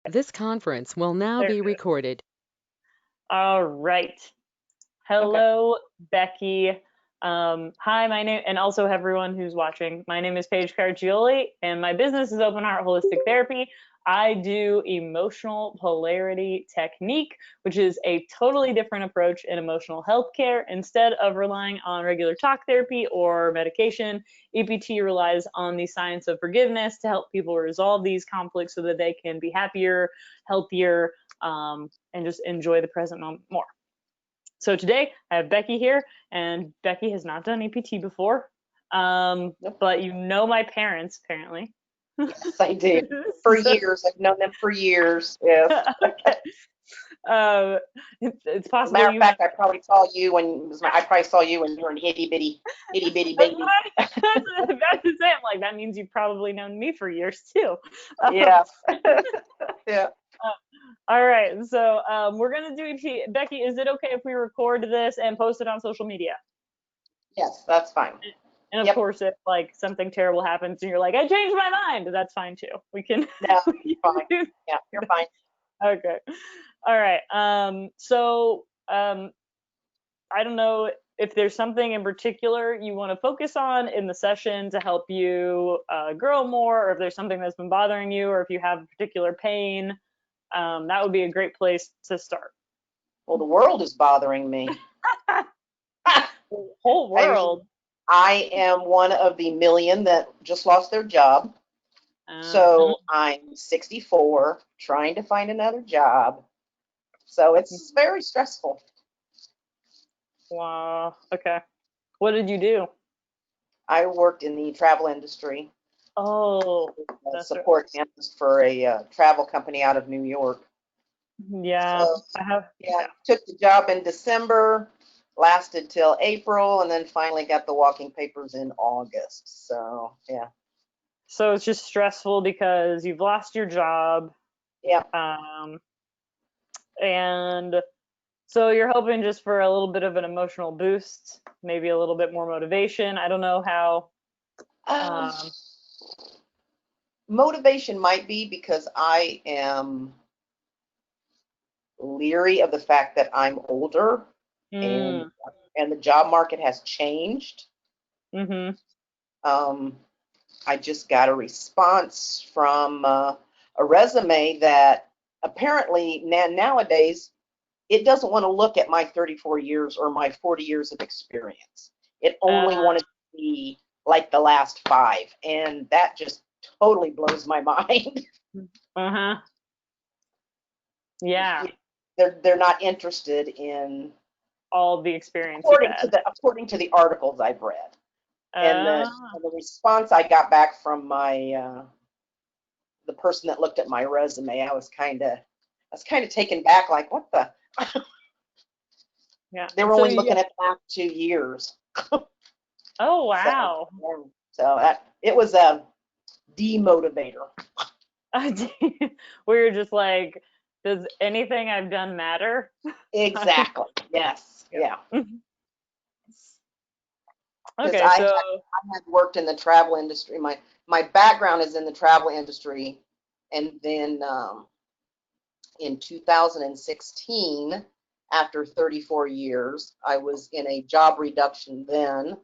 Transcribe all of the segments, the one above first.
This conference will now There be it is. recorded. All right. Okay. Hello, Becky. Hi, my name, and also everyone who's watching. My name is Paige Cargioli, and my business is Open Heart Holistic Therapy. I do emotional polarity technique, which is a totally different approach in emotional health care. Instead of relying on regular talk therapy or medication, EPT relies on the science of forgiveness to help people resolve these conflicts so that they can be happier, healthier, and just enjoy the present moment more. So today I have Becky here, and Becky has not done EPT before, Nope. but you know my parents apparently. Yes, I do. For So, years. I've known them for years. Yes. okay. It's As a possible matter of you have. fact, I probably saw you when you were a itty bitty baby. That's the same. Like that means you've probably known me for years too. Um, Yeah. Yeah. all right, so we're gonna do EPT. Becky, is it okay if we record this and post it on social media? Yes, that's fine. And of Yep. course, if like something terrible happens and you're like, I changed my mind, that's fine too. We can, No, we you're can fine. do Yeah, you're fine. okay. All right. I don't know if there's something in particular you want to focus on in the session to help you grow more, or if there's something that's been bothering you, or if you have particular pain, that would be a great place to start. Well, the world is bothering me. The whole I mean, world. I am one of the million that just lost their job. Uh-huh. So I'm 64, trying to find another job. So it's very stressful. Wow. Okay. What did you do? I worked in the travel industry, Oh, that's right. support analyst for a travel company out of New York. Yeah, So I have. yeah, Yeah. took the job in December, lasted till April, and then finally got the walking papers in August. So yeah, So it's just stressful because you've lost your job, yeah. um, and so you're hoping just for a little bit of an emotional boost, maybe a little bit more motivation. I don't know how. Um, Um, Motivation might be because I am leery of the fact that I'm older and mm, and the job market has changed. mm-hmm. Um, I just got a response from a resume that apparently nowadays it doesn't want to look at my 34 years or my 40 years of experience. It only wanted to see like the last 5, and that just totally blows my mind. Uh-huh. Yeah, They're not interested in all the experience you've had. according to the articles I've read. And Uh, the response I got back from my the person that looked at my resume, I was kind of taken back, like what the. yeah. They were So only you. looking at the last 2 years. Oh So wow. yeah, so that it was a demotivator. Where you're just like, does anything I've done matter? Exactly. Yes. Yeah. Yeah. Because Okay, so. I had worked in the travel industry. My background is in the travel industry, and then in 2016, after 34 years, I was in a job reduction then.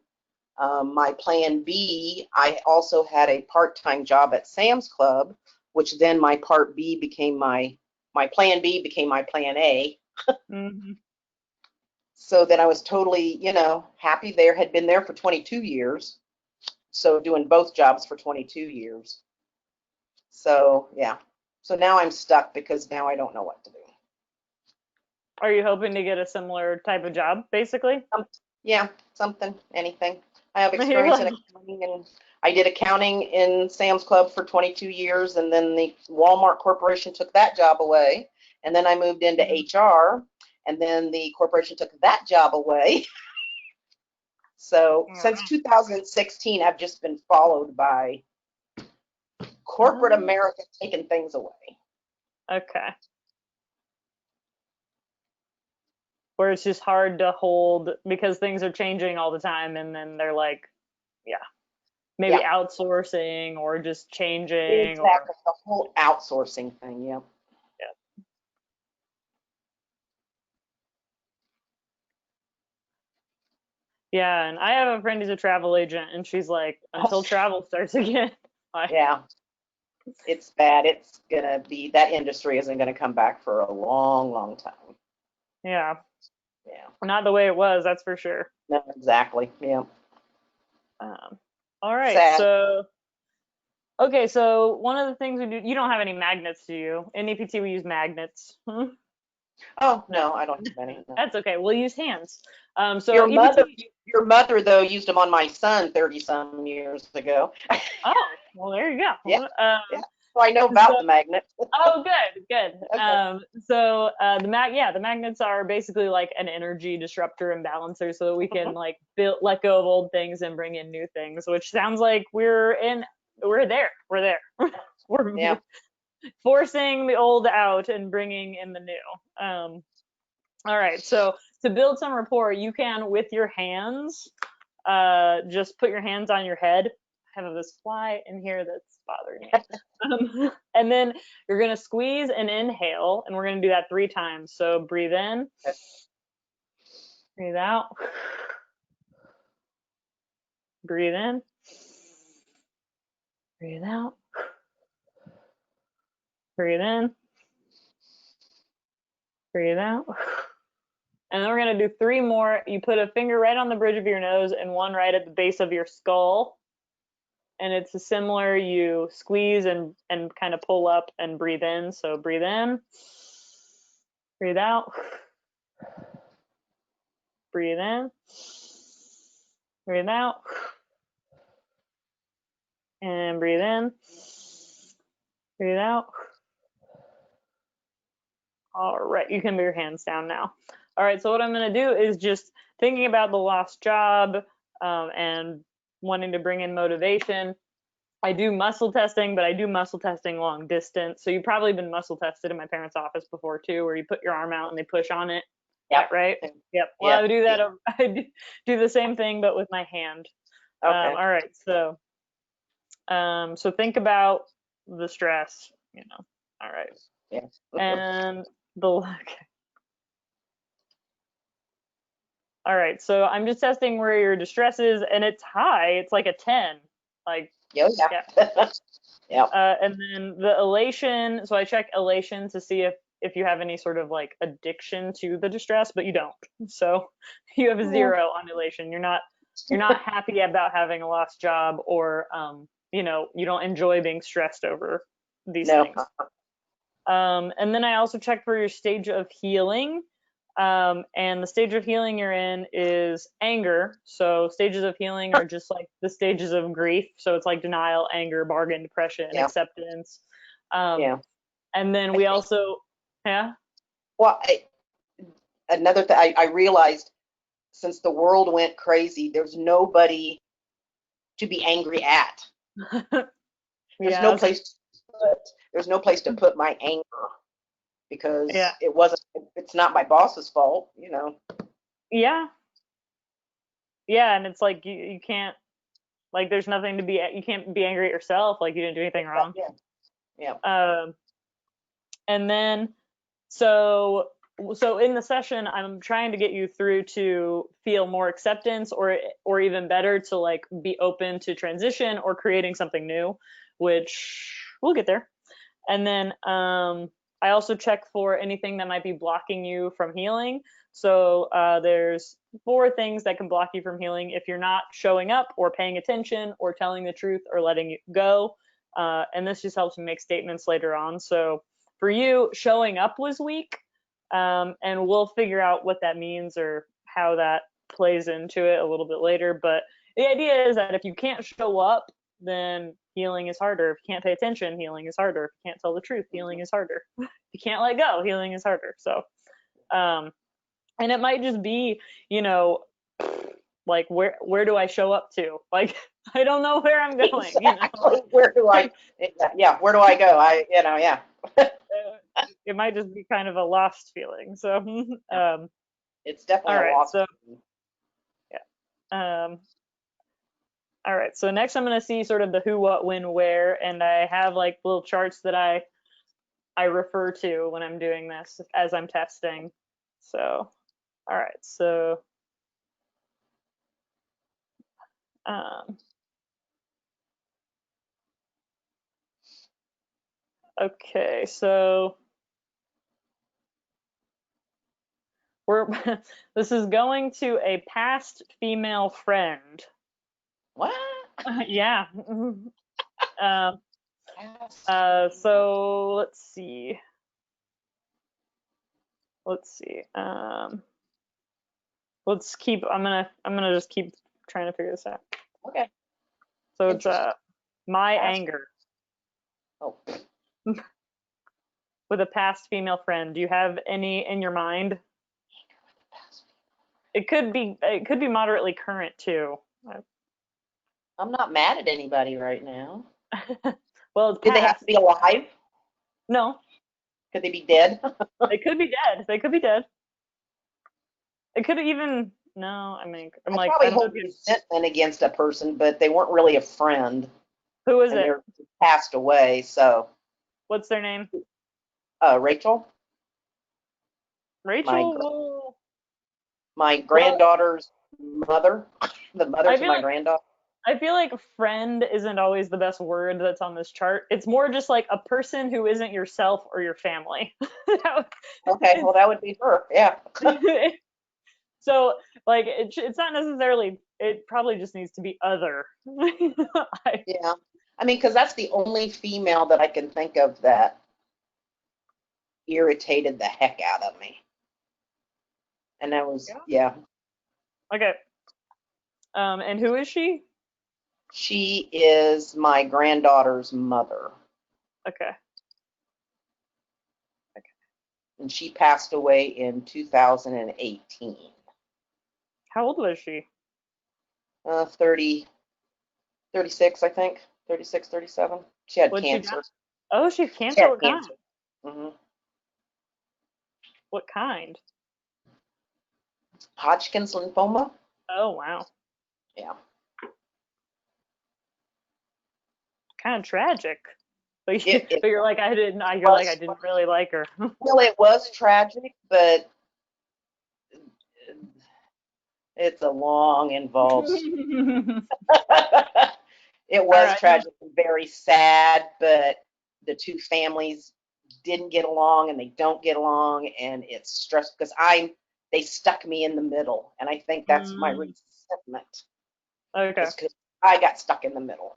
My plan B, I also had a part-time job at Sam's Club, which then my part B became my plan B became my plan A. Mhm. So then I was totally, happy there, had been there for 22 years. So doing both jobs for 22 years. So yeah. So now I'm stuck because now I don't know what to do. Are you hoping to get a similar type of job, basically? Um, yeah, something, anything. I have You're experience in like, accounting, and I did accounting in Sam's Club for 22 years, and then the Walmart Corporation took that job away, and then I moved into HR, and then the corporation took that job away. So since 2016, I've just been followed by corporate oh, America taking things away. okay. Where it's just hard to hold because things are changing all the time, and then they're like, yeah, maybe Yeah, outsourcing or just changing or exactly. The whole outsourcing thing. Yeah. Yeah, and I have a friend who's a travel agent, and she's like, until travel starts again. Like, Yeah, it's bad. It's gonna be, that industry isn't gonna come back for a long, long time. yeah, Yeah, not the way it was, that's for sure. no, exactly. Yeah, Um, all right, sad. so okay, so one of the things we do, you don't have any magnets, do you? In EPT, we use magnets. Hmm? Oh No, no, I don't have any. No. that's okay. We'll use hands. So Your mother though used them on my son 30 some years ago. oh, well, there you Yeah, go. yeah. So I know So, about the magnet. oh, good, good. Okay. The magnets are basically like an energy disruptor and balancer, so that we can like let go of old things and bring in new things. Which sounds like we're there, we're Yeah. forcing the old out and bringing in the new. All right, so to build some rapport, you can with your hands, just put your hands on your head. I have this fly in here that's bothering me. And then you're gonna squeeze and inhale, and we're gonna do that 3 times. So breathe in, breathe out, breathe in, breathe out, breathe in, breathe out. And then we're gonna do 3 more. You put a finger right on the bridge of your nose and one right at the base of your skull. And it's a similar, you squeeze and kind of pull up and breathe in. So breathe in, breathe out, breathe in, breathe out, and breathe in, breathe out. All right, you can put your hands down now. All right, so what I'm gonna do is just thinking about the lost job, and wanting to bring in motivation. I do muscle testing, but I do muscle testing long distance. So you've probably been muscle tested in my parents' office before too, where you put your arm out and they push on it. Yep. Right? Yep. Well, I Yep. would do that. Yep. I do the same thing, but with my hand. Okay. All right. So think about the stress. All right. Yeah. And okay. All right. So I'm just testing where your distress is, and it's high. It's like a 10. Like, Yeah. yeah. Yeah. And then the elation. So I check elation to see if you have any sort of like addiction to the distress, but you don't. So you have a 0 on elation. You're not happy about having a lost job, or you don't enjoy being stressed over these No. things. And then I also check for your stage of healing. And the stage of healing you're in is anger. So stages of healing are just like the stages of grief. So it's like denial, anger, bargain, depression, Yeah. acceptance. Um, Yeah. and then I we think, also, yeah. well, another thing I realized, since the world went crazy, there's nobody to be angry at. There's no Yeah. place there's no place to put my anger, Yeah. because it's not my boss's fault, you know. Yeah. Yeah. And it's like you can't, like, there's nothing to be, you can't be angry at yourself. Like, you didn't do anything wrong. Yeah. Yeah. And then, so in the session, I'm trying to get you through to feel more acceptance, or even better, to like be open to transition or creating something new, which we'll get there. And then I also check for anything that might be blocking you from healing. So there's 4 things that can block you from healing if you're not showing up or paying attention or telling the truth or letting it go. And this just helps me make statements later on. So for you, showing up was weak, and we'll figure out what that means or how that plays into it a little bit later. But the idea is that if you can't show up, then healing is harder. If you can't pay attention, healing is harder. If you can't tell the truth, healing is harder. If you can't let go, healing is harder. So, and it might just be, like, where do I show up to? Like, I don't know where I'm going. Exactly. Where do I? Yeah. Where do I go? Yeah. It might just be kind of a lost feeling. So, It's definitely all a right. loss. So, yeah. All right. So next, I'm going to see sort of the who, what, when, where, and I have like little charts that I refer to when I'm doing this as I'm testing. So, all right. So Um, okay, so we're this is going to a past female friend. What? Yeah. Um, so let's see. Let's see. Let's keep. I'm gonna just keep trying to figure this out. Okay. So it's Interesting. my Past- anger Oh, with a past female friend. Do you have any in your mind? It could be moderately current too. I'm not mad at anybody right now. Well, it's Did they have past. to be alive? No, Could they be dead? they could be dead. They could be dead. It could even no. I mean, I'm I like probably I don't know. hold resentment against a person, but they weren't really a friend, Who is and it? they're passed away. So, What's their name? Rachel, my Rachel. Whoa. my Well, granddaughter's mother, the mother I to feel my like granddaughter. I feel like friend isn't always the best word that's on this chart. It's more just like a person who isn't yourself or your family. Okay, well that would be her. Yeah. So like it's not necessarily. It probably just needs to be other. Yeah. I mean, because that's the only female that I can think of that irritated the heck out of me. And that was, yeah. Okay. And who is she? She is my granddaughter's mother, Okay. and she passed away in 2018. How old was she? 30, 36, I think. 36, 37. She had What'd she die? cancer. Oh, she had She cancer. had What kind? cancer. Hmm. What kind? Hodgkin's lymphoma. Oh wow. Yeah. Kind of tragic. But, It but you're like I didn't. You're like I was, didn't really like her. well, it was tragic, but it's a long, involved. It All was right. tragic and very sad, but the two families didn't get along and they don't get along, and it's stressful because they stuck me in the middle, and I think that's my Mm, resentment, okay. is because I got stuck in the middle.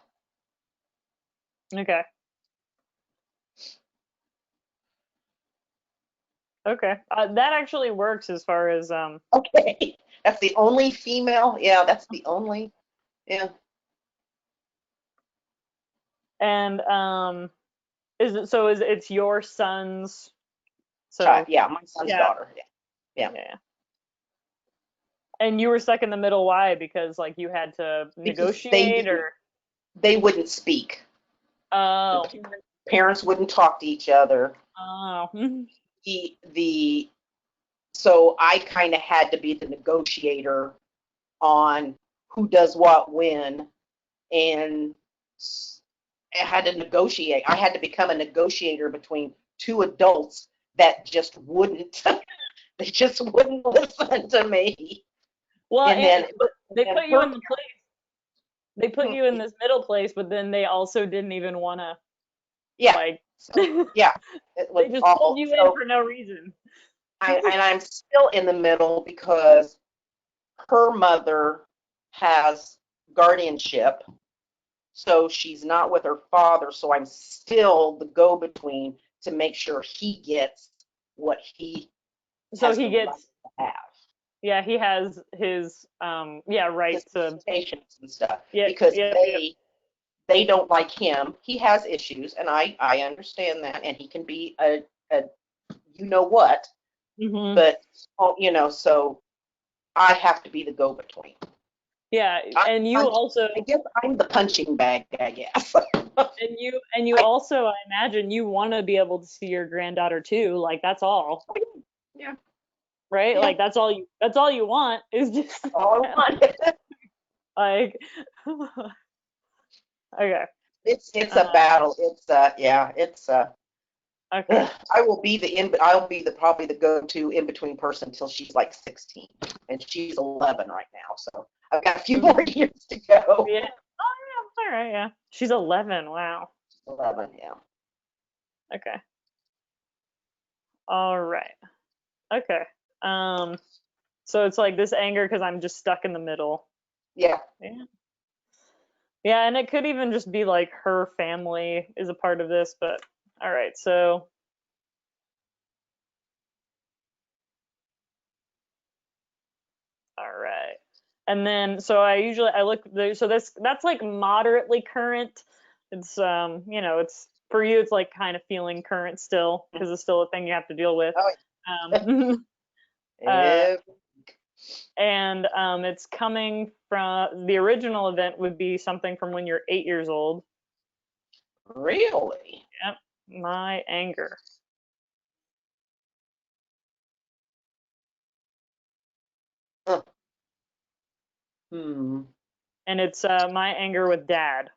Okay. Okay. That actually works as far as Okay, that's the only female. Yeah, that's the only. Yeah, and is it so is it's your son's child. so Yeah, my son's yeah, daughter. Yeah, yeah. yeah. And you were stuck in the middle, why? Because like you had to Because negotiate or they wouldn't speak. The oh parents wouldn't talk to each other. oh The so I kind of had to be the negotiator on who does what when, and I had to negotiate. I had to become a negotiator between two adults that just wouldn't. They just wouldn't listen to me. well And then, but they and put you her, in the place they put you in this middle place, but then they also didn't even want to yeah. like So yeah, it was they just pulled awful. you in So for no reason. I'm still in the middle because her mother has guardianship, so she's not with her father. So I'm still the go-between to make sure he gets what he So has he the right gets to have, yeah, he has his yeah, right his to patients and stuff, yeah, because yeah, yeah. they don't like him. He has issues, and I understand that, and he can be a you know what, Hmm. but oh, so I have to be the go-between. Yeah, I and you punch. also I guess I'm the punching bag, I guess. and you I, also I imagine you want to be able to see your granddaughter too, like that's all, yeah, right? yeah. Like that's all you want is just All I want. like okay. It's a Uh, battle. It's yeah. It's Okay. I'll be the probably the go-to in-between person until she's like 16, and she's 11 right now. So I've got a few more years to go. Yeah. Oh yeah. All right. Yeah. She's 11. Wow. 11, yeah. Okay. All right. Okay. Um. So it's like this anger because I'm just stuck in the middle. Yeah. Yeah. Yeah, and it could even just be like her family is a part of this, but all right. So all right. And then so I look there, so that's like moderately current. It's it's for you it's like kind of feeling current still because it's still a thing you have to deal with. Oh, Um uh yeah. and it's coming from the original event would be something from when you're 8 years old. Really? Yep. My anger. Huh. Hmm. And it's my anger with dad.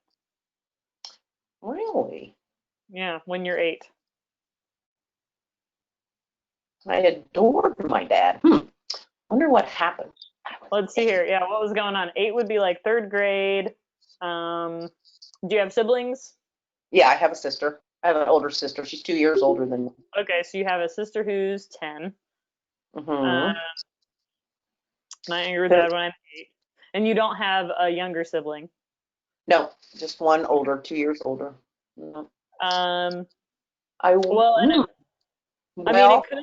Really? Yeah, when you're 8. I adored my dad. Wonder what happened. I was Let's see 8. here. Yeah, what was going on? 8 would be like 3rd grade. Do you have siblings? Yeah, I have a sister. I have an older sister. She's 2 years older than me. Okay, so you have a sister who's 10. Uh, Hmm. my anger with dad when I'm 8. And you don't have a younger sibling. No, just one older, 2 years older. No. Um, I well, and mm, I mean, it well, could.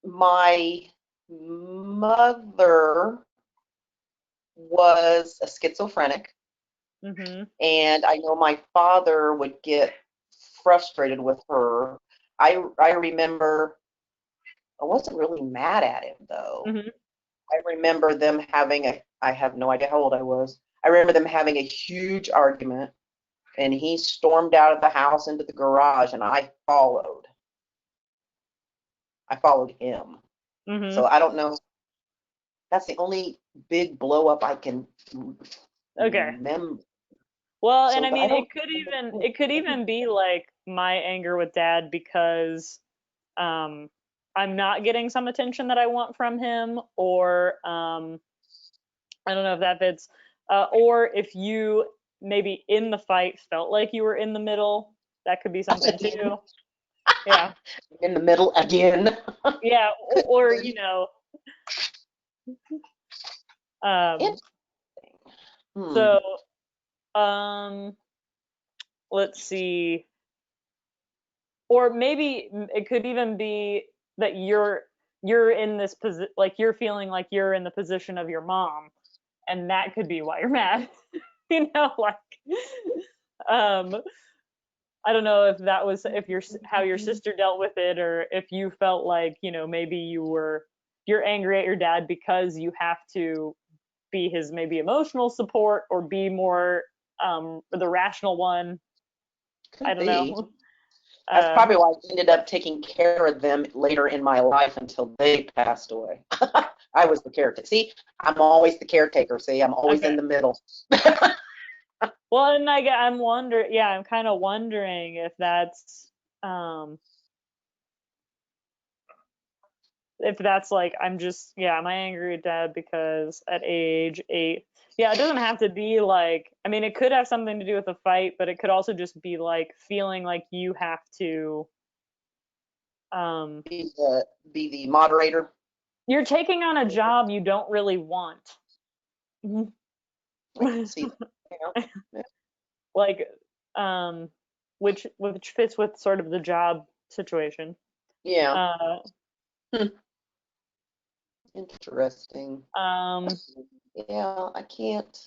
my mother was a schizophrenic, Hmm. and I know my father would get frustrated with her. I remember I wasn't really mad at him though. Hmm. I remember them having I have no idea how old I was. I remember them having a huge argument, and he stormed out of the house into the garage, and I followed. I followed him. Hmm. So I don't know. That's the only big blow up I can Okay. remember. Well, and So, I but I mean, don't. it could even be like my anger with dad because um I'm not getting some attention that I want from him, or I don't know if that fits, or if you maybe in the fight felt like you were in the middle, that could be something Again, too. Yeah, in the middle again. yeah, or um, Interesting. Hmm. so um, let's see, or maybe it could even be that you're in this position, like you're feeling like you're in the position of your mom, and that could be why you're mad. Like um I don't know if that was if your how your sister dealt with it, or if you felt like maybe you're angry at your dad because you have to be his maybe emotional support or be more the rational one. I Could don't be. know. That's Uh, probably why I ended up taking care of them later in my life until they passed away. I was the caretaker. See, I'm always the caretaker. See, I'm always okay. in the middle. Well, and I'm wondering. Yeah, I'm kind of wondering um if that's like I'm just my angry at dad because at age 8. Yeah, it doesn't have to be like, I mean, it could have something to do with a fight, but it could also just be like feeling like you have to um Be the moderator. you're taking on a job you don't really want. I can see that. Yeah. Like um which fits with sort of the job situation. Yeah. Uh Hmm. Interesting. um Yeah, I can't.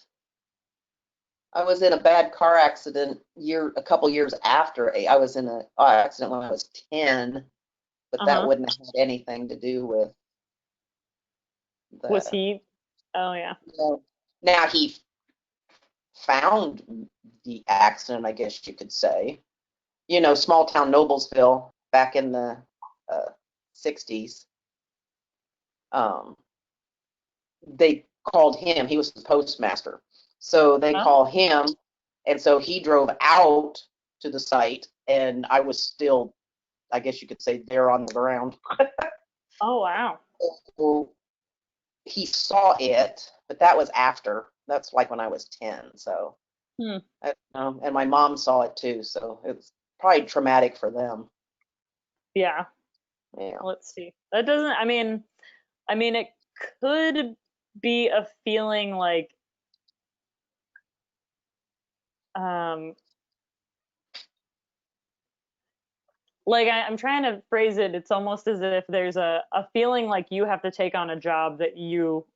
I was in a bad car accident a couple years after I was in a accident when I was 10, but that uh-huh. wouldn't have had anything to do with Was the. he? Oh yeah. No. Now he found the accident, I guess you could say. Small town Noblesville back in the uh, 60s. Um, they called him. He was the postmaster. So they Oh. call him, and so he drove out to the site and I was still, I guess you could say, there on the ground. Oh, wow. So he saw it, but that was after. That's like when I was 10. So, Hmm. and my mom saw it too. So it was probably traumatic for them. Yeah. Yeah. Let's see. That doesn't, it could be a feeling um, I'm trying to phrase it. It's almost as if there's a feeling like you have to take on a job that you,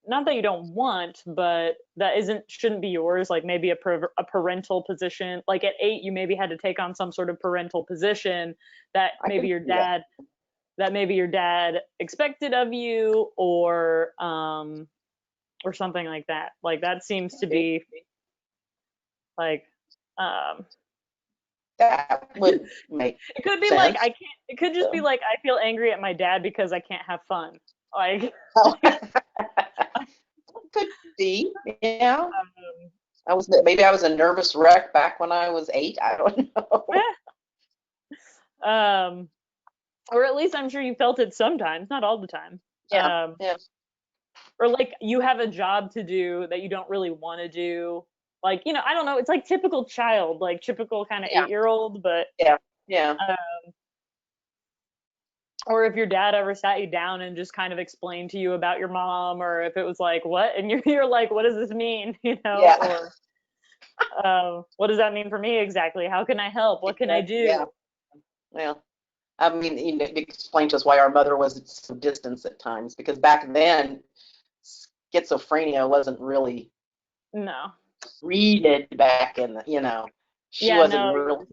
not that you don't want, but that shouldn't be yours. Like maybe a parental position. Like at 8, you maybe had to take on some sort of parental position that I maybe can your see that. dad expected of you, or something like that. Like that seems to be like um That would make it could be like sense. it could just be So. like I feel angry at my dad because I can't have fun. Like Could be. Yeah. um, Maybe I was a nervous wreck back when I was 8. I don't know. um or at least I'm sure you felt it sometimes, not all the time. Yeah. Yeah. Or like you have a job to do that you don't really want to do. Like, I don't know, it's like typical child, like typical kind of Yeah. 8-year-old, but Yeah. Yeah. uh, or if your dad ever sat you down and just kind of explained to you about your mom, or if it was like, what? And you're like, what does this mean? Yeah. Or what does that mean for me exactly? How can I help? What can I do? Yeah. Well, I mean, explain to us why our mother was so distant at times, because back then schizophrenia wasn't really No. treated back in she Yeah, wasn't no. really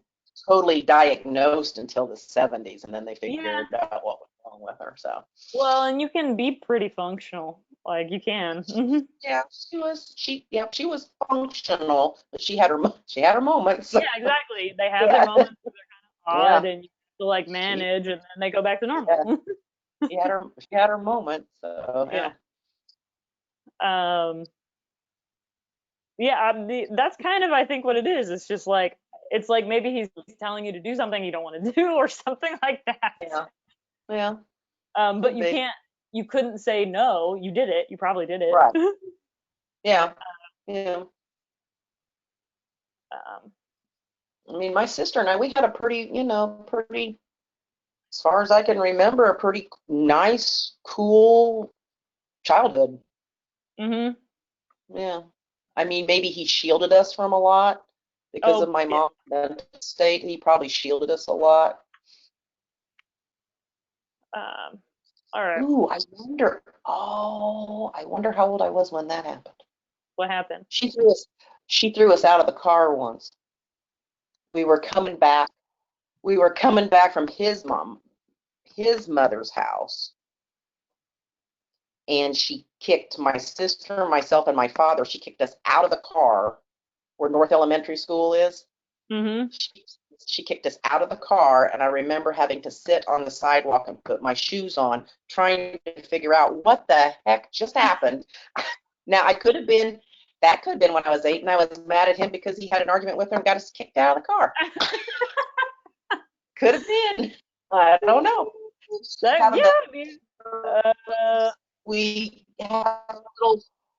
totally diagnosed until the 70s, and then they Yeah. figured out what was wrong with her. So Well, and you can be pretty functional. Like you can. yeah, she was functional, but she had her moments. Yeah, exactly. They have their Yeah, moments where they're yeah, odd and you have to like she manage, and then they go back to yeah, normal. she had her moments. So Yeah. yeah, Um yeah, that's kind of I think what it is. It's just like it's like maybe he's telling you to do something you don't want to do or something like that. yeah, yeah, But could be you couldn't say no. You did it. You probably did it. right. Yeah, yeah. um, I mean, my sister and I, we had a pretty, as far as I can remember, a pretty nice, cool childhood. mhm. Yeah. I mean, maybe he shielded us from a lot because of Oh, my yeah. mom's mental state. He probably shielded us a lot. Um, all right. Ooh, I wonder. Oh, I wonder how old I was when that happened. What happened? She threw us out of the car once. We were coming back. We were coming back from his mother's house, and she kicked my sister, myself, and my father. She kicked us out of the car where North Elementary School is. Mhm. She, she kicked us out of the car, and I remember having to sit on the sidewalk and put my shoes on, trying to figure out what the heck just happened. Now, that could have been when I was 8, and I was mad at him because he had an argument with her and got us kicked out of the car. Could have been. I don't know. That Having yeah. the I mean, uh, we had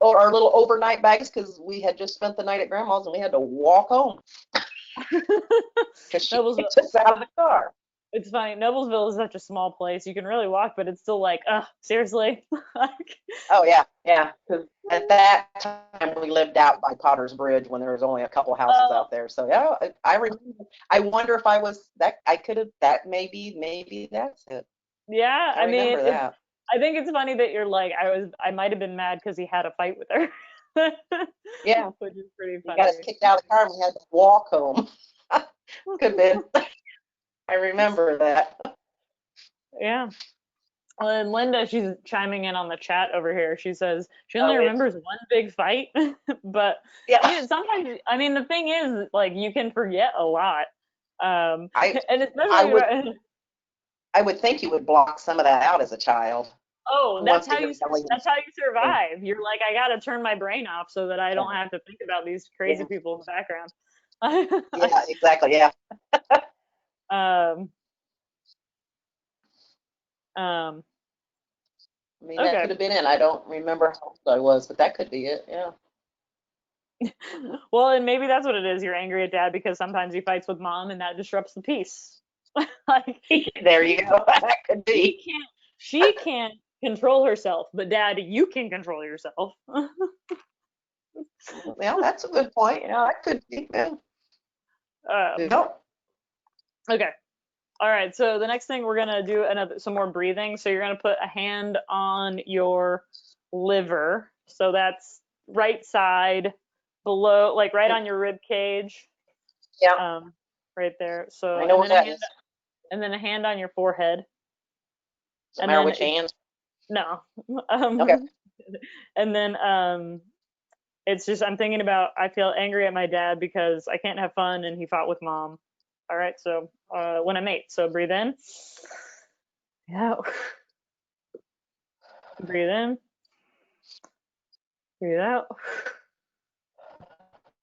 our little overnight bags because we had just spent the night at grandma's and we had to walk home because she Noblesville. kicked us out of the car. It's funny. Noblesville is such a small place. You can really walk, but it's still like, seriously. Like, Oh yeah, yeah. Because at that time we lived out by Potter's Bridge when there was only a couple houses oh out there. So yeah, I remember. I wonder if I was that. I could have that. Maybe that's it. yeah. I I mean, remember that. I think it's funny that you're like, I might have been mad because he had a fight with her, Yeah, which is pretty he got us funny. kicked out of the car and we had to walk home. Could have been. I remember that. Yeah. And Linda, she's chiming in on the chat over here. She says she only Oh, it's remembers one big fight, but yeah. sometimes, I mean, the thing is, like, you can forget a lot, I and I especially, would I would think you would block some of that out as a child. oh, Who wants to hear yelling that's how you and survive. You're like, I gotta turn my brain off so that I don't have to think about these crazy yeah, people in the background. yeah, exactly, yeah. Um, I mean, that okay. could have been it. I don't remember how old I was, but that could be it. Yeah. Well, and maybe that's what it is. You're angry at dad because sometimes he fights with mom and that disrupts the peace. Like There you go. That could she be. can't control herself, but dad, you can control yourself. Well, that's a good point. Yeah, that could be. Yeah. Um, Yep. okay. All right. So the next thing we're gonna do some more breathing. So you're gonna put a hand on your liver. So that's right side below, like right on your rib cage. Yeah. Right there. So I know where that is. and then a hand on your forehead. Doesn't And matter then which hand. no. Okay. And then it's just I'm thinking about I feel angry at my dad because I can't have fun and he fought with mom. All right, so when I'm 8, so breathe in. Yeah. Breathe in. Breathe out.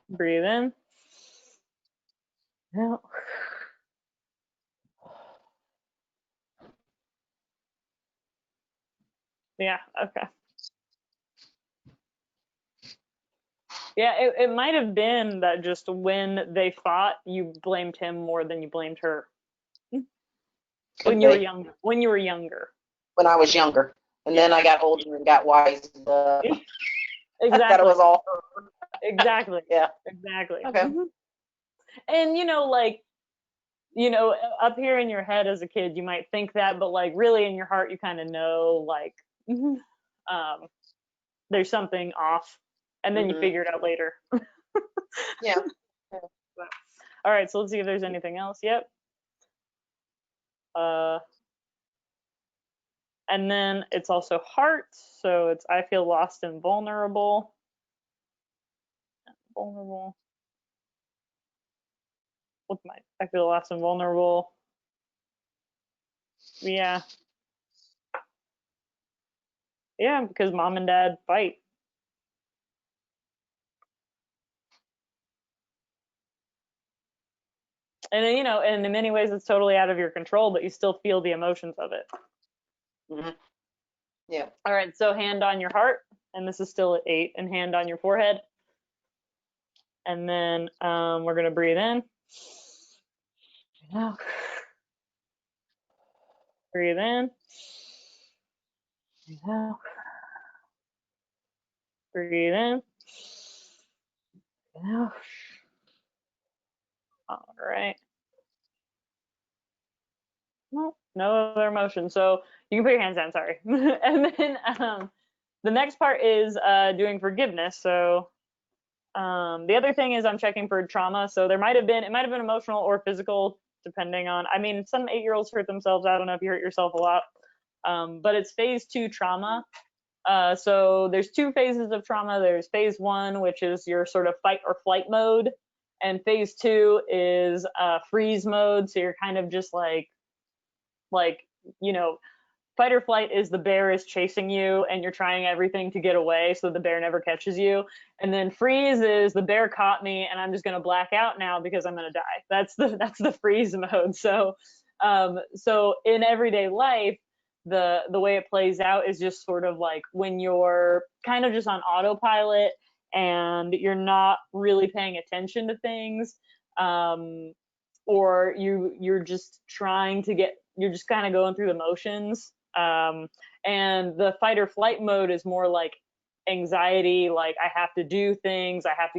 Breathe in. Out. Yeah, okay. Yeah, it might have been that just when they fought, you blamed him more than you blamed her. Could When you were be. younger. When you were younger. When I was younger. And Yeah. then I got older and got wise. I thought it Exactly. was all her. Exactly. Yeah. Exactly. Okay. And like, up here in your head as a kid, you might think that, but like really in your heart, you kind of know like, um, there's something off, and then you Mm-hmm. figure it out later. Yeah. All right, so let's see if there's anything else. Yep. Uh, and then it's also heart, so it's I feel lost and vulnerable. Vulnerable. What's my? I feel lost and vulnerable. Yeah. Yeah, because mom and dad fight. And then, and in many ways it's totally out of your control, but you still feel the emotions of it. Mm-hmm. Yeah. All right, so hand on your heart, and this is still at 8, and hand on your forehead. And then we're gonna breathe in. Out. Breathe in. Breathe out. Breathe in. Breathe out. All right. No other emotion. So you can put your hands down, sorry. And then the next part is doing forgiveness. So the other thing is I'm checking for trauma. So it might have been emotional or physical, depending on, I mean, some 8-year-olds hurt themselves. I don't know if you hurt yourself a lot. But it's phase 2 trauma. So there's 2 phases of trauma. There's phase 1, which is your sort of fight or flight mode. And phase 2 is freeze mode. So you're kind of just like, you know, fight or flight is the bear is chasing you and you're trying everything to get away so the bear never catches you. And then freeze is the bear caught me and I'm just gonna black out now because I'm gonna die. That's the freeze mode. So so in everyday life, the way it plays out is just sort of like when you're kind of just on autopilot and you're not really paying attention to things, or you're just trying to get you're just kind of going through the motions. And the fight or flight mode is more like anxiety, like I have to do things, I have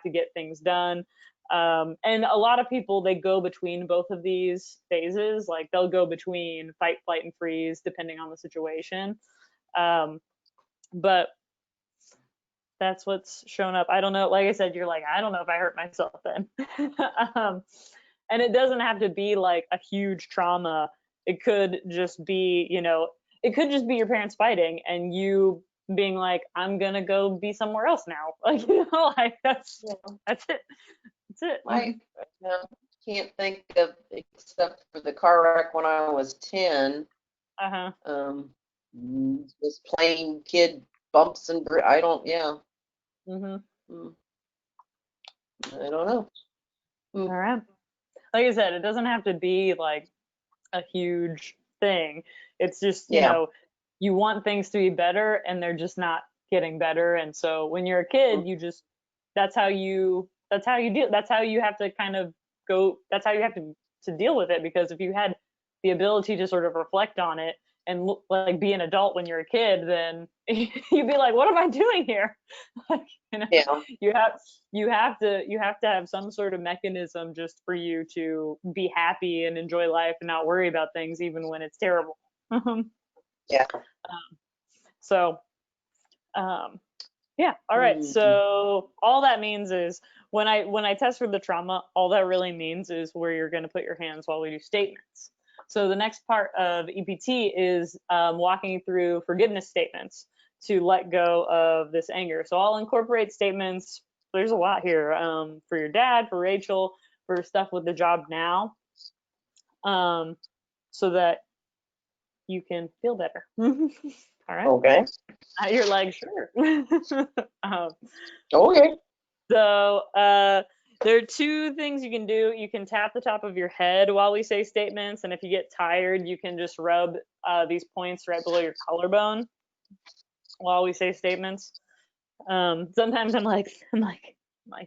to get things done. And a lot of people, they go between both of these phases, like they'll go between fight, flight, and freeze depending on the situation. But that's what's shown up. I don't know, like I said, you're like, I don't know if I hurt myself then. um, and it doesn't have to be like a huge trauma. It could just be, it could just be your parents fighting and you being like, I'm gonna go be somewhere else now. Like, like that's Yeah. it. That's it. I can't think of, except for the car wreck when I was 10. Uh-huh. Just plain kid bumps and I don't. Yeah. Mhm. I don't know. All right. like I said, it doesn't have to be like a huge thing. It's just, you Yeah. know, you want things to be better and they're just not getting better. And so when you're a kid, you just, that's how you deal, that's how you have to kind of go, that's how you have to deal with it. Because if you had the ability to sort of reflect on it and look, like be an adult when you're a kid, then you'd be like, what am I doing here? Like, you know, Yeah. you have to have some sort of mechanism just for you to be happy and enjoy life and not worry about things even when it's terrible. Yeah. So yeah, all right. Mhm. So all that means is when I test for the trauma, all that really means is where you're going to put your hands while we do statements. So the next part of EPT is walking through forgiveness statements to let go of this anger. So I'll incorporate statements. There's a lot here for your dad, for Rachel, for stuff with the job now, so that you can feel better. All right. Okay. You're like, sure. um, Okay. So there are two things you can do. You can tap the top of your head while we say statements, and if you get tired, you can just rub these points right below your collarbone while we say statements. Sometimes I'm like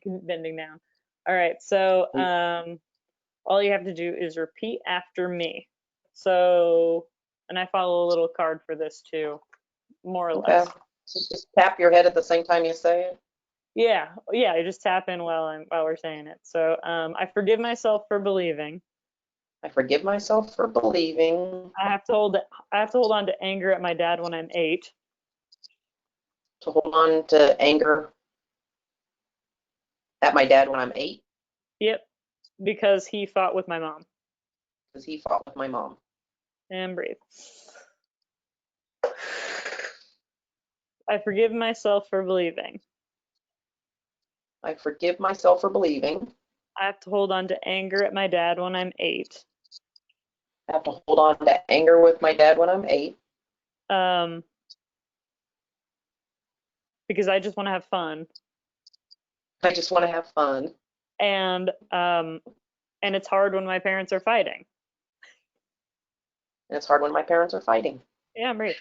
bending down. All right, so all you have to do is repeat after me. So, and I follow a little card for this too, more or Okay. less. So just tap your head at the same time you say it. Yeah, yeah. I just tap in while we're saying it. So, I forgive myself for believing. I forgive myself for believing. I have to hold on to anger at my dad when I'm 8. To hold on to anger at my dad when I'm 8 Yep, because he fought with my mom. because he fought with my mom. And breathe. I forgive myself for believing. I forgive myself for believing. I have to hold on to anger at my dad when I'm 8. I have to hold on to anger with my dad when I'm 8 Um, because I just want to have fun. I just want to have fun. And it's hard when my parents are fighting. And it's hard when my parents are fighting. Yeah, breathe.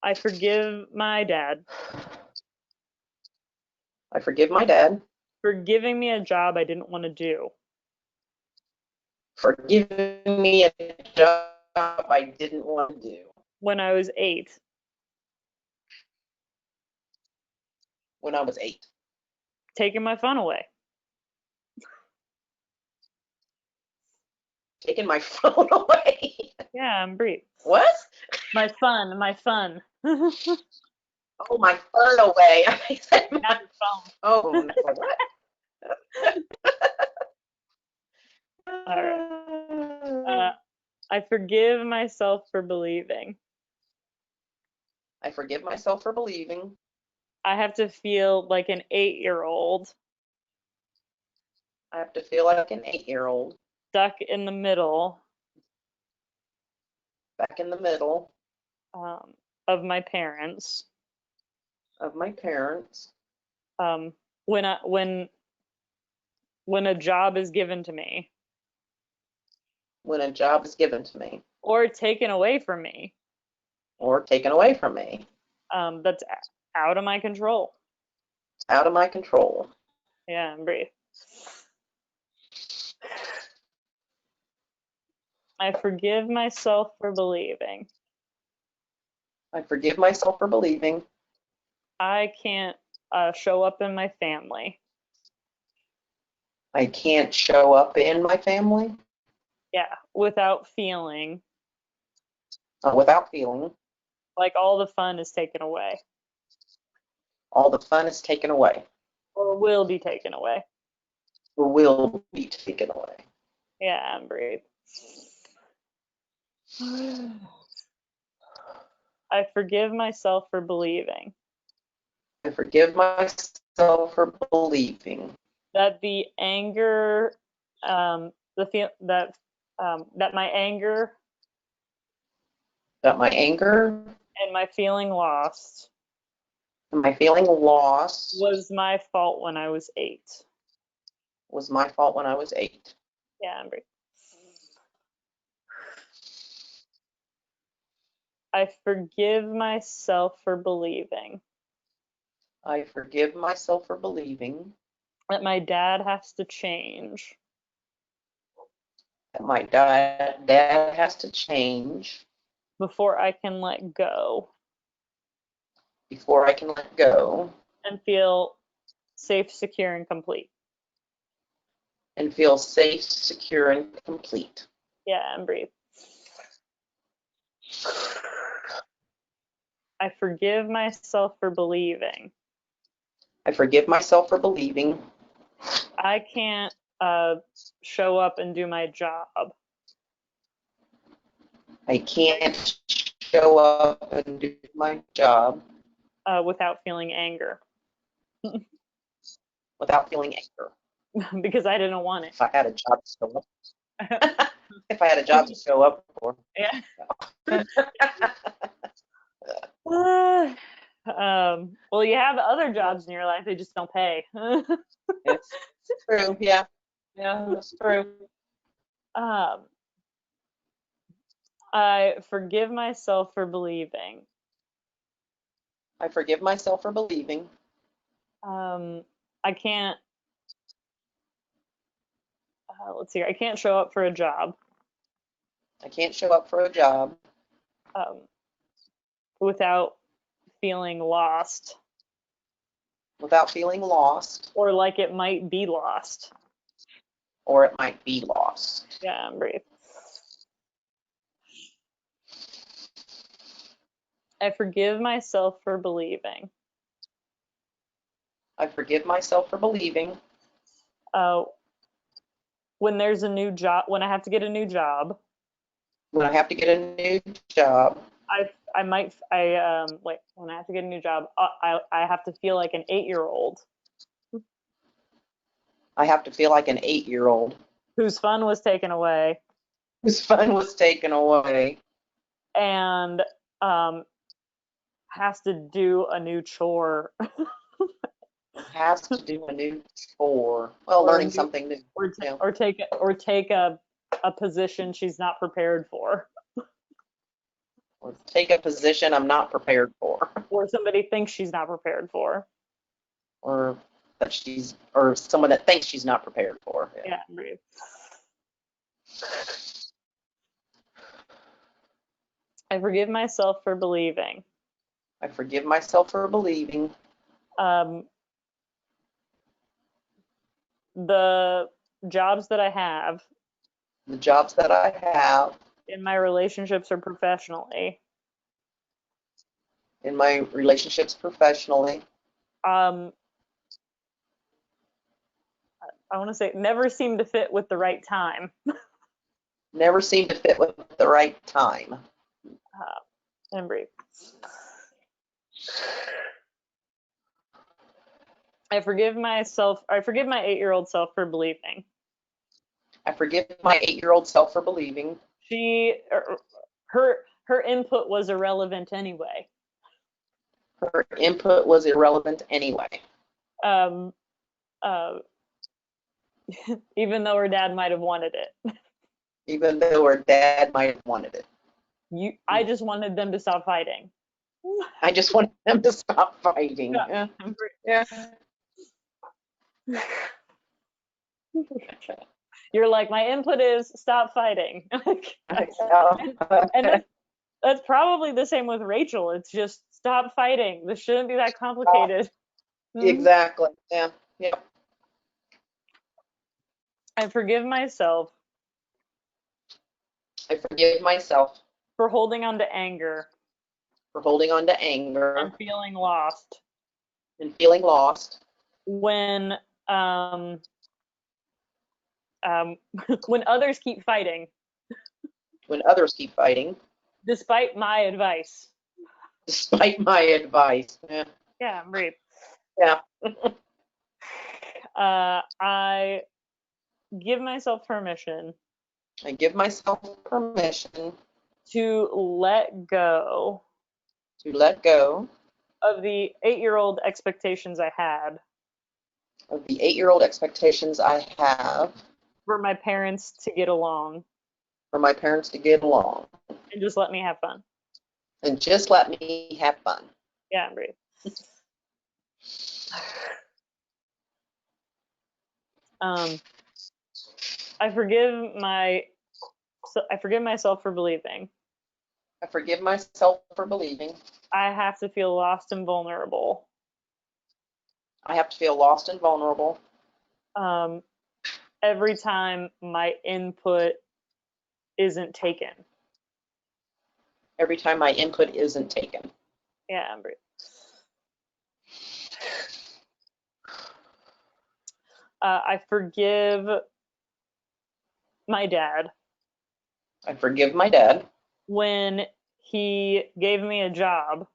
I forgive my dad I forgive my dad for giving me a job I didn't want to do. for giving me a job I didn't want to do When I was 8. when I was 8. Taking my fun away. Taking my phone away. Yeah, I'm breathe. What? My fun, my fun. Oh, my phone away. I said Not my your phone. phone. What? All right. I forgive myself for believing. I forgive myself for believing. I have to feel like an 8-year-old I have to feel like an 8-year-old stuck in the middle back in the middle um, of my parents. of my parents Um, when a job is given to me when a job is given to me or taken away from me, or taken away from me. that's out of my control. It's out of my control. Yeah, and breathe. I forgive myself for believing. I forgive myself for believing I can't show up in my family. I can't show up in my family Yeah, without feeling without feeling like all the fun is taken away all the fun is taken away or will be taken away. or will be taken away. Yeah, and breathe. I forgive myself for believing I forgive myself for believing that the anger, the feel that my anger that my anger and my feeling lost and my feeling lost was my fault when I was 8. Was my fault when I was 8. Yeah, and breathe. I forgive myself for believing I forgive myself for believing that my dad has to change that my dad has to change before I can let go before I can let go and feel safe, secure, and complete. and feel safe, secure, and complete. Yeah, and breathe. I forgive myself for believing I forgive myself for believing I can't show up and do my job I can't show up and do my job without feeling anger without feeling anger. because I didn't want it. If I had a job to show up, if I had a job to show up for. Yeah. Well, you have other jobs in your life, they just don't pay. It's true. Yeah. Yeah, that's true. I forgive myself for believing I forgive myself for believing I can't, let's see, I can't show up for a job I can't show up for a job um, without feeling lost without feeling lost, or like it might be lost. or it might be lost. Yeah, and breathe. I forgive myself for believing I forgive myself for believing uh, when there's a new job, when I have to get a new job, when I have to get a new job, I might like when I have to get a new job, I have to feel like an 8-year-old I have to feel like an 8-year-old whose fun was taken away whose fun was taken away and has to do a new chore has to do a new chore. Well, or a learning new, something new. or Yeah. take a position she's not prepared for, Or take a position I'm not prepared for, or somebody thinks she's not prepared for. or or someone that thinks she's not prepared for. Yeah. Yeah, breathe. I forgive myself for believing I forgive myself for believing um, the jobs that I have the jobs that I have in my relationships or professionally in my relationships professionally um, I want to say never seem to fit with the right time. never seem to fit with the right time. And breathe. I forgive my 8-year-old self for believing I forgive my 8-year-old self for believing her input was irrelevant anyway. her input was irrelevant anyway. Um, uh, even though her dad might have wanted it. Even though her dad might have wanted it. I just wanted them to stop fighting. I just wanted them to stop fighting. Yeah. Yeah. You're like, my input is stop fighting. And that's probably the same with Rachel. It's just stop fighting. This shouldn't be that complicated. Exactly. Yeah. Yeah. I forgive myself I forgive myself for holding on to anger for holding on to anger and feeling lost and feeling lost when um, um, when others keep fighting, when others keep fighting, despite my advice. despite my advice. Yeah. Yeah, breathe. Yeah. I give myself permission I give myself permission to let go to let go of the 8-year-old expectations I had Of the 8-year-old expectations I have for my parents to get along for my parents to get along and just let me have fun. and just let me have fun. Yeah, breathe. I forgive myself for believing I forgive myself for believing I have to feel lost and vulnerable I have to feel lost and vulnerable every time my input isn't taken. every time my input isn't taken. Yeah, breathe. I forgive my dad I forgive my dad when he gave me a job,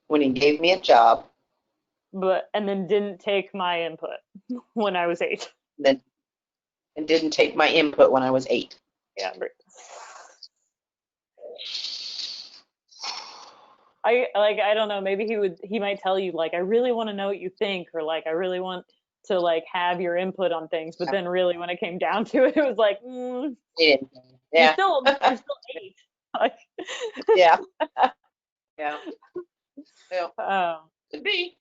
when he gave me a job and then didn't take my input when I was 8. then and didn't take my input when I was 8. Yeah, I don't know, maybe he might tell you like I really want to know what you think, or like I really want to like have your input on things, but then really when it came down to it, it was like Yeah. you're still 8. Like Yeah. Yeah. Yeah. um Could be.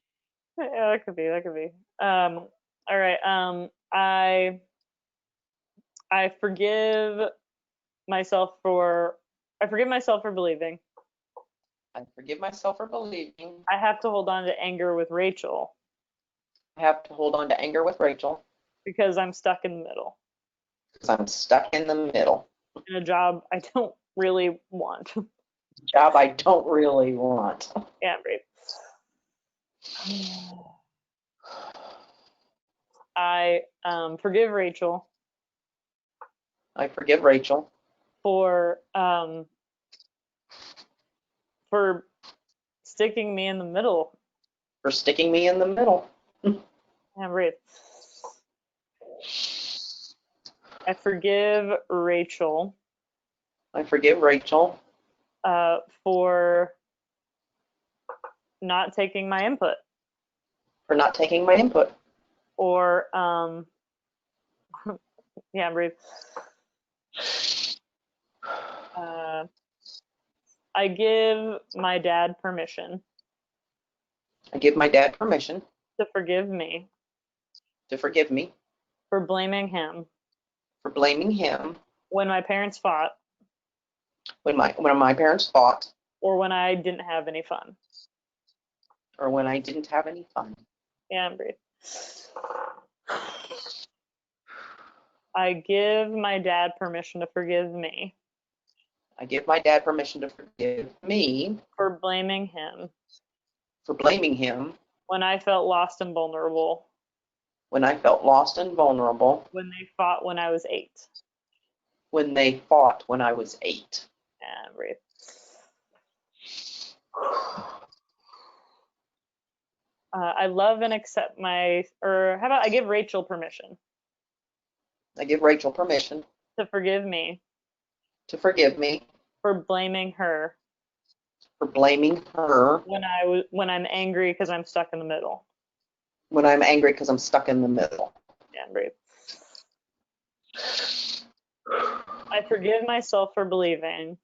yeah, that could be. All right. I forgive myself for I forgive myself for believing I forgive myself for believing I have to hold on to anger with Rachel I have to hold on to anger with Rachel because I'm stuck in the middle because I'm stuck in the middle. in a job I don't really want. Job I don't really want. Yeah, breathe. I forgive Rachel I forgive Rachel for sticking me in the middle. for sticking me in the middle. Yeah, breathe. I forgive Rachel I forgive Rachel for not taking my input, for not taking my input. or yeah, breathe. I give my dad permission I give my dad permission to forgive me to forgive me for blaming him for blaming him when my parents fought when my parents fought or when I didn't have any fun. or when I didn't have any fun. Yeah, breathe. I give my dad permission to forgive me I give my dad permission to forgive me for blaming him for blaming him when I felt lost and vulnerable when I felt lost and vulnerable when they fought when I was 8. when they fought when I was 8. Yeah, breathe. I love and accept or how about I give Rachel permission I give Rachel permission to forgive me to forgive me for blaming her for blaming her when I'm angry because I'm stuck in the middle. when I'm angry because I'm stuck in the middle. Yeah, breathe. I forgive myself for believing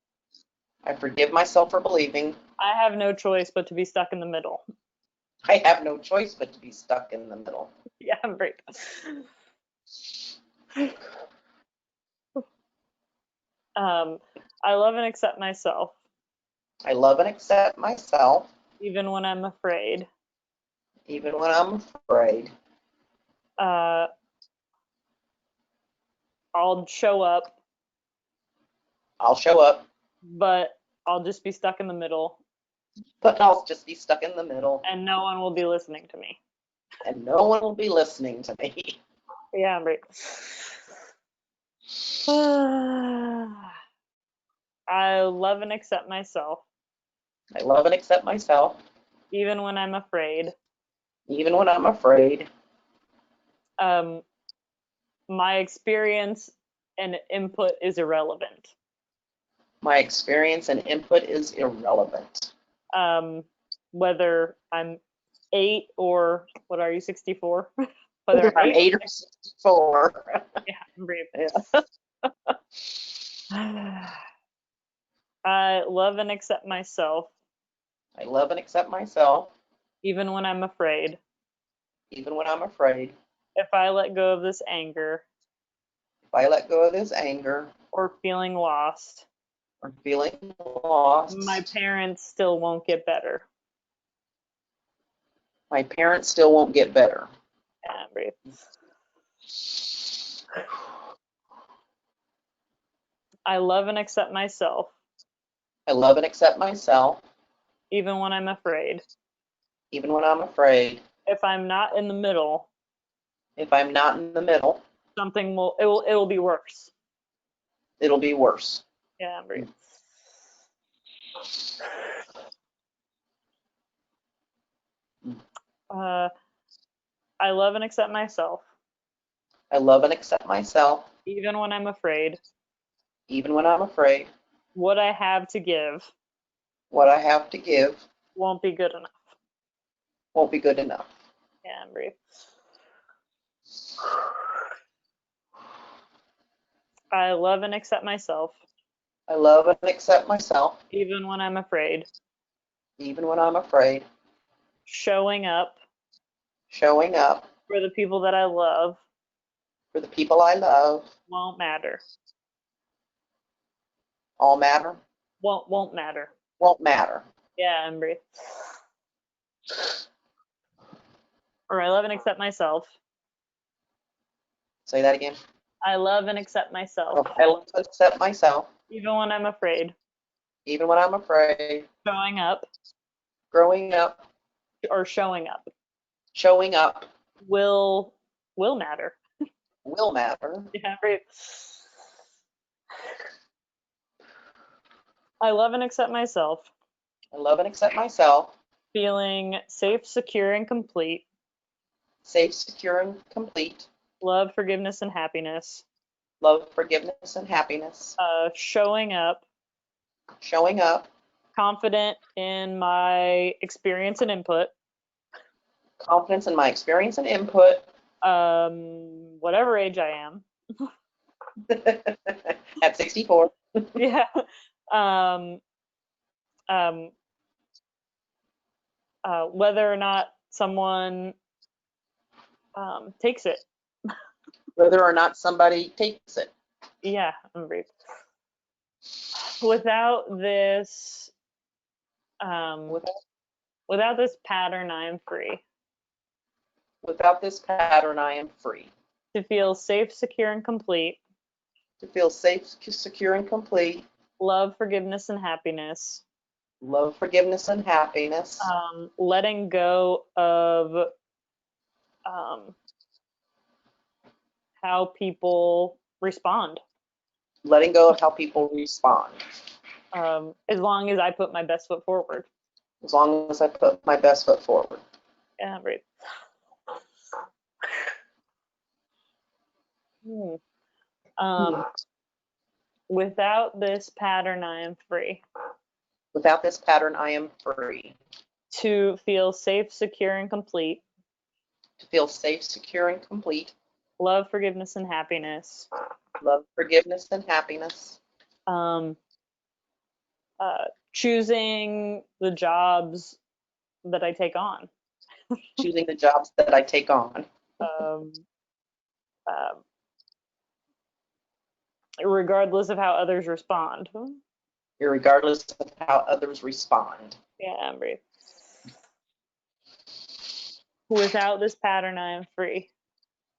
I forgive myself for believing I have no choice but to be stuck in the middle. I have no choice but to be stuck in the middle. Yeah, breathe. I love and accept myself I love and accept myself even when I'm afraid. even when I'm afraid. Uh, I'll show up, I'll show up, but I'll just be stuck in the middle but I'll just be stuck in the middle and no one will be listening to me. and no one will be listening to me. Yeah, breathe. I love and accept myself I love and accept myself even when I'm afraid. even when I'm afraid. My experience and input is irrelevant. My experience and input is irrelevant. Whether I'm 8 or what are you, 64? Whether I'm I'm 8, 8 or 64. yeah, I'm brave. Yeah. I love and accept myself, I love and accept myself, even when I'm afraid. even when I'm afraid. If I let go of this anger If I let go of this anger or feeling lost, or feeling my lost, parents still won't get better. my parents still won't get better. Yeah, I'm brave. I love and accept myself, I love and accept myself, even when I'm afraid. even when I'm afraid. If I'm not in the middle, If I'm not in the middle, it'll be worse. it'll be worse. Yeah, I'm brave. Uh, I love and accept myself, I love and accept myself, even when I'm afraid. even when I'm afraid. What I have to give What I have to give won't be good enough. won't be good enough. Yeah, I'm brave. I love and accept myself, I love and accept myself, even when I'm afraid. even when I'm afraid. Showing up Showing up for the people that I love for the people I love, won't matter. all matter, Won't matter. won't matter. Yeah, I'm brave. Or I love and accept myself. Say that again. I love and accept myself, Oh, I love and accept myself, even when I'm afraid. even when I'm afraid. Showing up Growing up, or showing up showing up will matter. will matter. Yeah, brave. I love and accept myself, I love and accept myself, feeling safe, secure, and complete. safe, secure, and complete. Love, forgiveness, and happiness. Love, forgiveness, and happiness. Showing up, Showing up, confident in my experience and input. confidence in my experience and input. Whatever age I am. At 64. Yeah. Um, um, whether or not someone takes it. Whether or not somebody takes it. Yeah, I'm brief. Without this, Without, without this pattern, I am free without this pattern, I am free. to feel safe, secure, and complete. To feel safe, secure, and complete. Love, forgiveness, and happiness. Love, forgiveness, and happiness. Letting go of how people respond. Letting go of how people respond. As long as I put my best foot forward. As long as I put my best foot forward. Yeah, right. Without this pattern, I am free. Without this pattern, I am free. To feel safe, secure, and complete. To feel safe, secure, and complete. Love, forgiveness, and happiness. Love, forgiveness, and happiness. Choosing the jobs that I take on. Choosing the jobs that I take on. Regardless of how others respond. Regardless of how others respond. Yeah, I'm brave. Without this pattern, I am free.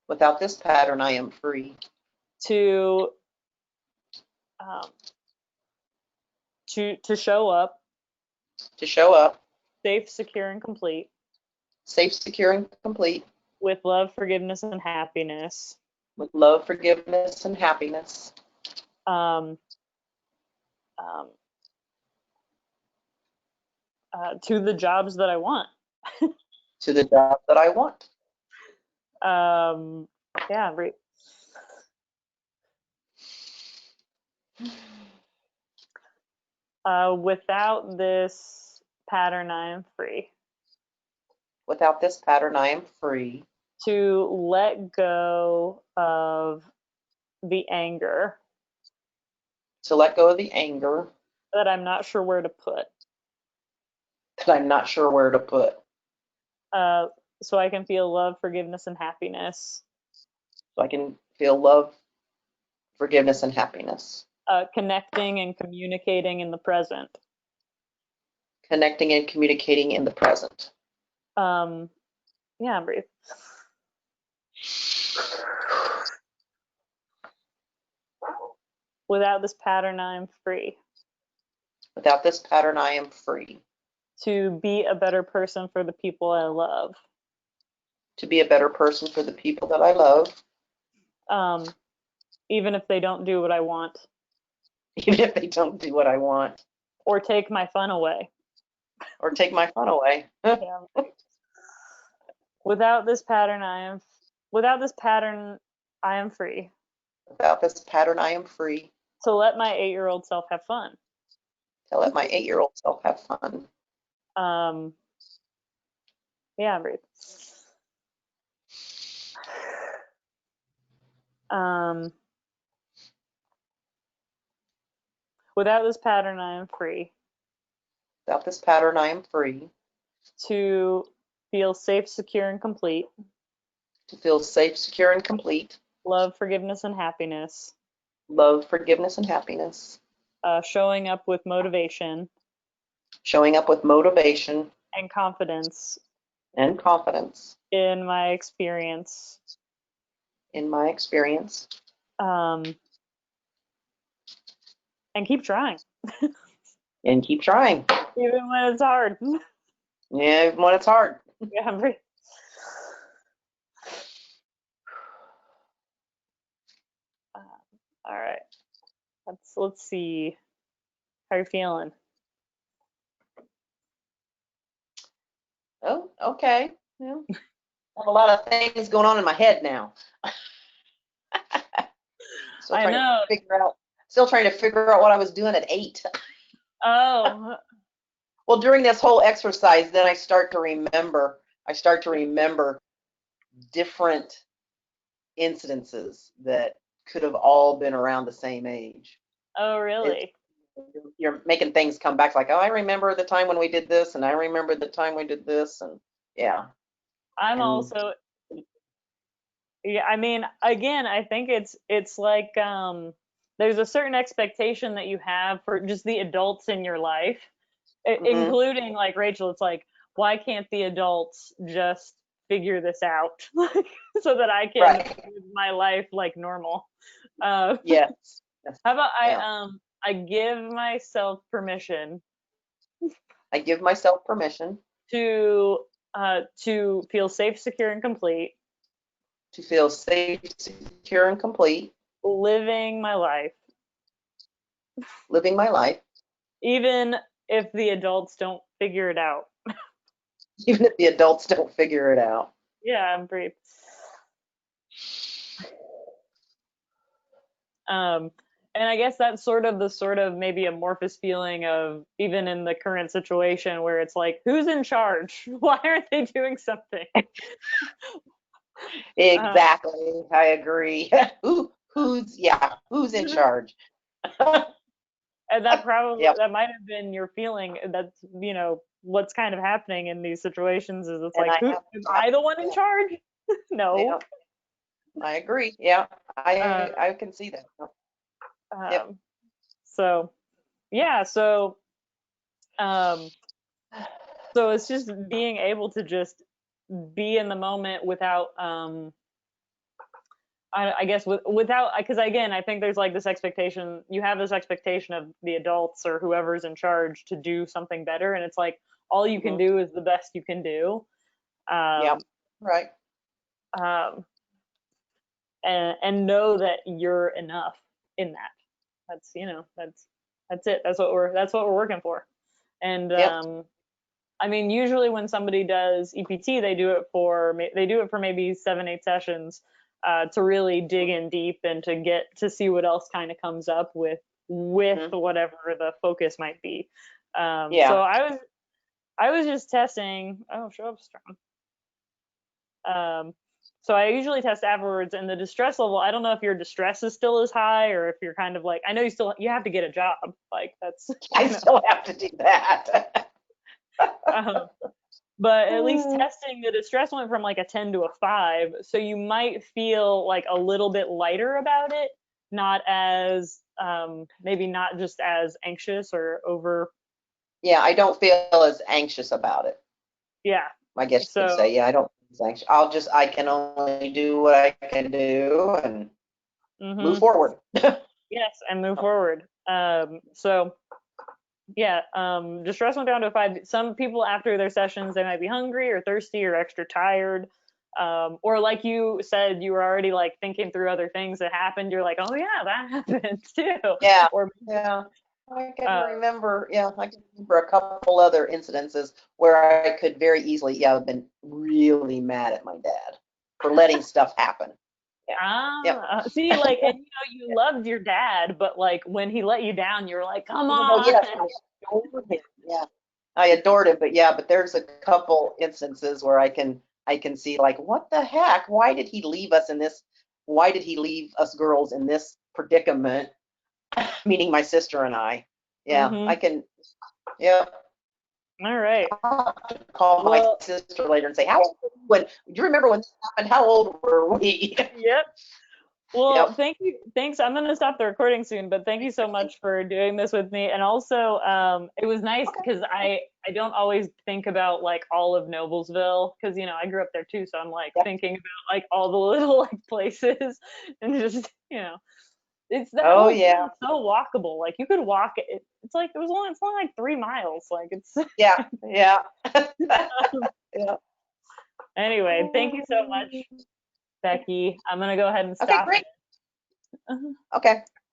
Without this pattern, I am free. To show up. To show up. Safe, secure, and complete. Safe, secure, and complete. With love, forgiveness, and happiness. With love, forgiveness, and happiness. To the jobs that I want. To the job that I want. Yeah, right. Without this pattern, I am free. Without this pattern, I am free to let go of the anger to let go of the anger that I'm not sure where to put, that I'm not sure where to put, so I can feel love, forgiveness, and happiness, so I can feel love, forgiveness, and happiness. connecting and communicating in the present. Connecting and communicating in the present. Yeah, breathe. Without this pattern, I am free Without this pattern, I am free to be a better person for the people I love. to be a better person for the people that I love, Even if they don't do what I want even if they don't do what I want or take my fun away. or take my fun away. Yeah. Without this pattern, I am free Without this pattern, I am free to let my 8-year-old self have fun. to let my 8-year-old self have fun. Yeah, breathe. Without this pattern, I am free Without this pattern, I am free to feel safe, secure, and complete. to feel safe, secure, and complete. Love, forgiveness, and happiness. Love, forgiveness, and happiness. Showing up with motivation Showing up with motivation and confidence and confidence in my experience. in my experience. And keep trying, And keep trying. even when it's hard. Yeah, even when it's hard. Yeah, breathe. All right. Let's see. How you feeling? Oh, okay. Yeah. I have a lot of things going on in my head now. I know. Still trying to figure out what I was doing at 8. Oh. Well, during this whole exercise, then I start to remember different incidences that could have all been around the same age. Oh, really? You're making things come back like, oh, I remember the time when we did this, and I remember the time we did this, and yeah. I'm And also. Yeah, I mean, again, I think it's like there's a certain expectation that you have for just the adults in your life, including like Rachel. It's like, why can't the adults just figure this out, like, so that I can live my life like normal? Yes. How about Yeah. I give myself permission I give myself permission to feel safe, secure, and complete, to feel safe, secure, and complete, living my life, living my life, even if the adults don't figure it out. even if the adults don't figure it out. Yeah, I'm pretty. And I guess that's sort of maybe amorphous feeling of even in the current situation where it's like, who's in charge? Why aren't they doing something? Exactly. I agree. Who's in charge? And that probably Yep. that might have been your feeling. That's what's kind of happening in these situations is it's And like, am I the one in charge? No. I agree. Yeah, Uh, I can see that. Yep. So yeah, um, so it's just being able to just be in the moment without I guess without, because again, I think there's like this expectation, you have this expectation of the adults or whoever's in charge to do something better, and it's like all you can do is the best you can do. Yeah. Right. And know that you're enough in that. That's it. That's what we're working for. And Yep. I mean, usually when somebody does EPT, they do it for maybe 7-8 sessions, to really dig in deep and to get to see what else kind of comes up with whatever the focus might be. Yeah. So I was just testing. Oh, show up strong. So I usually test afterwards, and the distress level, I don't know if your distress is still as high, or if you're kind of like, I know you have to get a job, like that's, I still have to do that. um, but at least testing the distress went from like a 10 to a 5, so you might feel like a little bit lighter about it, not as maybe not just as anxious or over. Yeah, I don't feel as anxious about it. Yeah. I guess you could So say, yeah, I don't feel as anxious. I can only do what I can do and move forward. yes, and move forward. So yeah, distress went down to a 5. Some people after their sessions, they might be hungry or thirsty or extra tired. Or like you said, you were already like thinking through other things that happened. You're like, oh yeah, that happened too. Yeah, Or yeah. I can uh, remember, yeah, I can remember a couple other incidences where I could very easily, yeah, have been really mad at my dad for letting stuff happen. Yeah. Yep. see, like, and you loved your dad, but like when he let you down, you were like, come Oh, on. yes, I adored him. Yeah. I adored him, but yeah, but there's a couple instances where I can see like, what the heck? Why did he leave us in this? Why did he leave us girls in this predicament? Meaning my sister and I. Yeah, I can. Yeah, All right. I'll have to call my Well, sister later and say, how old were you when? Do you remember when this happened? How old were we? yep. Well, Yep. thank you. Thanks. I'm going to stop the recording soon, but thank you so much for doing this with me. And also, it was nice Okay. because I don't always think about like all of Noblesville because I grew up there too, so I'm like Yeah. thinking about like all the little like places and just it's that Oh whole yeah. town is so walkable. Like you could walk it. It's only like 3 miles. Like it's Yeah. Yeah. Yeah. anyway. Thank you so much, Becky. I'm gonna go ahead and Okay, stop great. it. Okay.